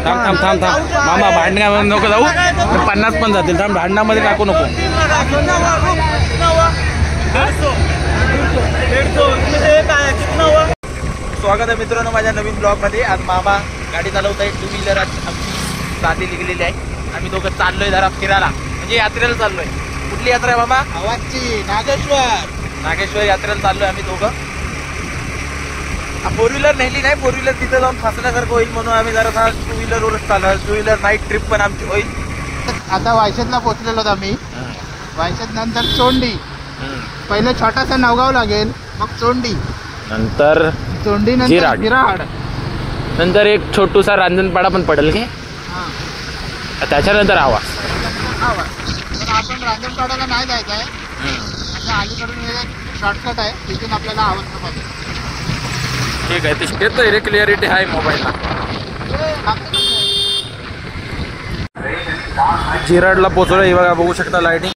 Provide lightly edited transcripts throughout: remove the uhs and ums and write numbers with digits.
थांब थांब थांब मामा भांडण्यामध्ये नको जाऊ 50 पण जातील थांब भांडणामध्ये टाकू नको. स्वागत आहे मित्रांनो माझ्या नवीन ब्लॉगमध्ये. आज मामा गाडी चालवत आहे 2 व्हीलर. आमची साधी निघलेली आहे. आम्ही दोघं चाललोय जरा फिरायला म्हणजे यात्रेला चाललोय. कुठली यात्रा आहे मामा? आवाजची नागेश्वर. नागेश्वर यात्रेला चाललोय आम्ही दोघं. 4 व्हीलर नेली नाही. 4 व्हीलर तिथे जाऊन फसण्यासारखं होईल म्हणून आम्ही जरा 2 व्हीलरवरच चाललो. 2 व्हीलर नाईट ट्रिप पण आमची होईल. आता वायशेतला पोहोचलेलो होतो आम्ही. वायशेत नंतर चोंडी. पहिले छोटासा नवगाव लागेल मग चोंडी नंतर नंतर विराड नंतर एक छोटूसा रांजणपाडा पण पडेल की त्याच्यानंतर आवाज. तर आपण रांजणपाड्याला नाही जायचं आहे. अलीकडून एक शॉर्टकट आहे तिथून आपल्याला आवाज पाहिजे. ठीक आहे ते येतोय रे क्लिअरिटी आहे मोबाईलला. जिराडला पोचलोय. हे बघा बघू शकता लाईटिंग.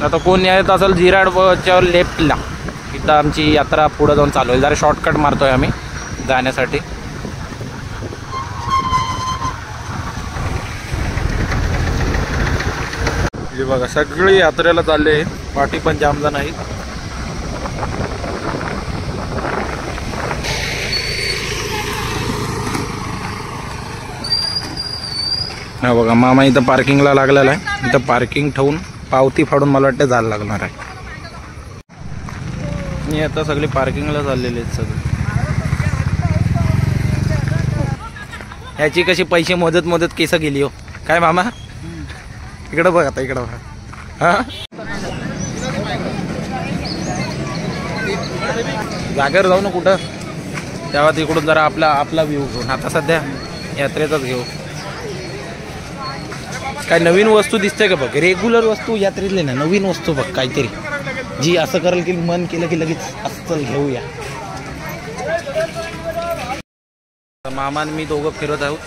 आता कोण येत असेल जिराडच्या लेफ्टला इथं आमची यात्रा पुढे जाऊन चालू आहे. जरा शॉर्टकट मारतोय आम्ही जाण्यासाठी. हे बघा सगळी यात्रेला चालले. पाठी पण जामदा नाही. हा बघा मामा इथं पार्किंगला लागलेला आहे. इथं पार्किंग ठेवून पावती फाडून मला वाटतं जायला लागणार आहे. मी आता सगळे पार्किंगला चाललेले आहेत सगळे. ह्याची कशी पैसे मोजत केस गेली हो काय मामा? इकडं बघ आता इकडं बघा. हा जागेवर जाऊ ना कुठं तेव्हा तिकडून जरा आपला व्ह्यू घेऊन. आता सध्या यात्रेचाच घेऊ. काय नवीन वस्तू दिसते का बघ. रेग्युलर वस्तू यात्रेतले ना नवीन वस्तू बघ काहीतरी जी असं करेल की मन केलं की लगेच अस्सल घेऊया. मामान मी दोघं फिरत आहोत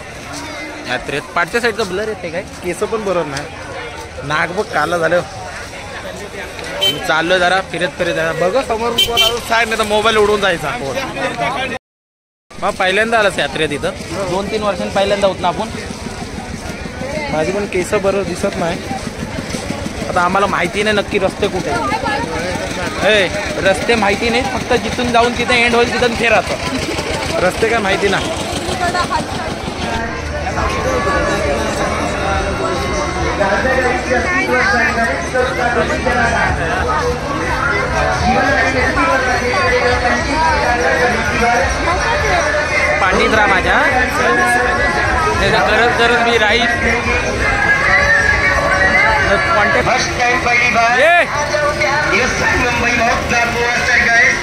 यात्रेत. पाठच्या साईडचं ब्लर येते काय केस पण बरोबर नाही. नाक बघ काला झालं. मी चाललोय जरा फिरत बघ समोर कोण आलो साईड नाही तर मोबाईल उडवून जायचा. मग पहिल्यांदा आलास यात्रेत इथं. 2-3 वर्षांनी पहिल्यांदा होत ना आपण. माझी पण केस बरोबर दिसत नाही. आता आम्हाला माहिती नाही नक्की रस्ते कुठे. रस्ते माहिती नाही. फक्त जिथून जाऊन तिथे एंड होईल तिथून फिरायचं. रस्ते काय माहिती नाही. पाठीत राहा माझ्या. गरज मी राहील. फर्स्ट टाइम पहली बार ये संगम भाई बहुत प्लेटफॉर्म है गाइस.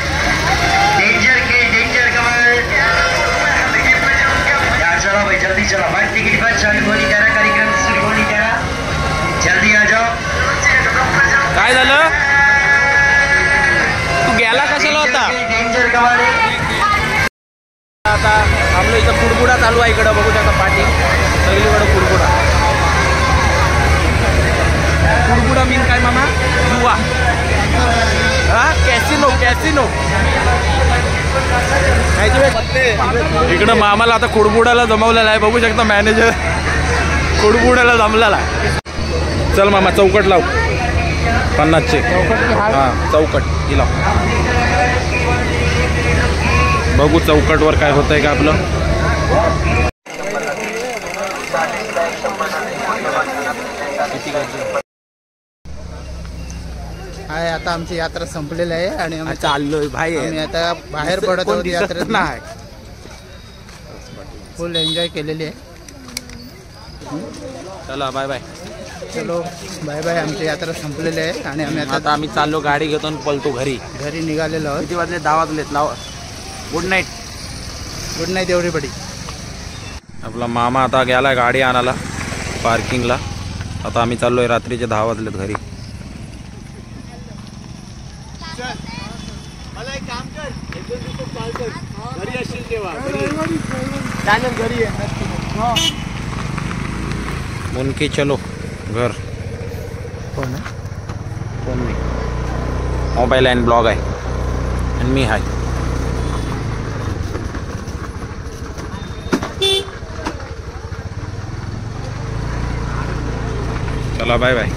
डेंजर कमाल. यार चलो भाई जल्दी चलो. भाई टिकट पर चालू होने जा रहा कार्यक्रम शुरू होने जा रहा. जल्दी आ जाओ. काय झालं तू गेला कशाला होता? डेंजर कमाल. आता आपलं इथं कुडबुडा चालू आहे. इकडं बघू शकता पाठी सगळीकडं कुडबुडा. कुडबुडा मीन काय मामा? जुवा. हा कॅसिनो. इकडं मामाला आता कुडबुडाला जमवलेला आहे. बघू शकता मॅनेजर कुडबुडाला जमलेला आहे. चल मामा चौकट लाव 50चे. हां चौकट ही लाव. बघू चौकटवर काय होतंय का आपलं. आहे आता आमची यात्रा संपलेली आहे आणि आम्ही चाललोय बाहेर. आम्ही आता बाहेर पडत आहोत यात्रेत. नाही फुल एन्जॉय केलेली आहे. चला बाय बाय. चलो बाय बाय. आमची यात्रा संपलेली आहे आणि आता आम्ही चाललो गाडी घेतो आणि पळतो घरी निघालेलो आहोत. किती वाजले? 10 वाजलेत. लाव. Good night everybody. आपला मामा आता गेला गाडी आणायला पार्किंगला. आता आम्ही चाललोय. रात्रीचे 10 वाजलेत घरी. मला एक काम कर. घरी असशील तेव्हा घरी आहे. उनके चलो घर. कौन है? कौन नहीं मोबाईल अँड ब्लॉग आहे आणि मी आहे. चला बाय बाय.